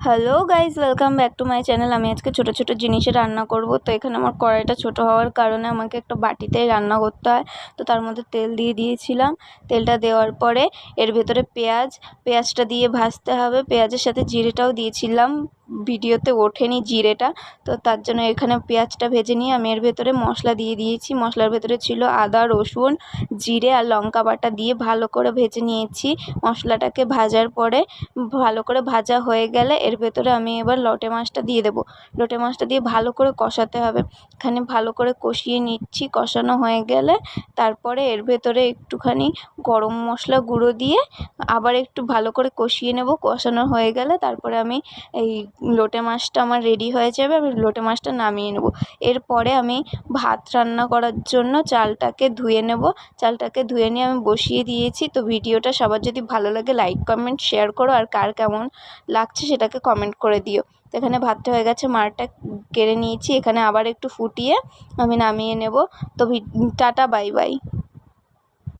Hello guys, welcome back to my channel. আমি আজকে ছোটো ছোটো জিনিসে রান্না করব। তো এখানে আমার কড়াইটা ছোটো হওয়ার কারণে আমাকে একটা বাটিতেই রান্না করতে হয়। তো তার মধ্যে তেল দিয়ে দিয়েছিলাম। তেলটা দেওয়ার পরে এর ভেতরে পেঁয়াজটা দিয়ে ভাজতে হবে। পেঁয়াজের সাথে জিরেটাও দিয়েছিলাম, ভিডিওতে ওঠেনি জিরেটা। তো তার জন্য এখানে পেঁয়াজটা ভেজে নিয়ে আমি এর ভেতরে মশলা দিয়ে দিয়েছি। মশলার ভেতরে ছিল আদা, রসুন, জিরে আর লঙ্কা বাটা দিয়ে ভালো করে ভেজে নিয়েছি। মশলাটাকে ভাজার পরে ভালো করে ভাজা হয়ে গেলে এর ভেতরে আমি এবার লোটে মাছটা দিয়ে দেবো। লোটে মাছটা দিয়ে ভালো করে কষাতে হবে। এখানে ভালো করে কষিয়ে নিচ্ছি। কষানো হয়ে গেলে তারপরে এর ভেতরে একটুখানি গরম মশলা গুঁড়ো দিয়ে আবার একটু ভালো করে কষিয়ে নেব। কষানো হয়ে গেলে তারপরে আমি এই লোটে মাছটা আমার রেডি হয়ে যাবে। আমি লোটে মাছটা নামিয়ে নেব। এরপরে আমি ভাত রান্না করার জন্য চালটাকে ধুয়ে নেব। চালটাকে ধুয়ে নিয়ে আমি বসিয়ে দিয়েছি। তো ভিডিওটা সবার যদি ভালো লাগে লাইক, কমেন্ট, শেয়ার করো। আর কার কেমন লাগছে সেটাকে কমেন্ট করে দিও। তো এখানে ভাতটা হয়ে গেছে, মাড়টা কেড়ে নিয়েছি। এখানে আবার একটু ফুটিয়ে আমি নামিয়ে নেব। তো টাটা, বাই বাই।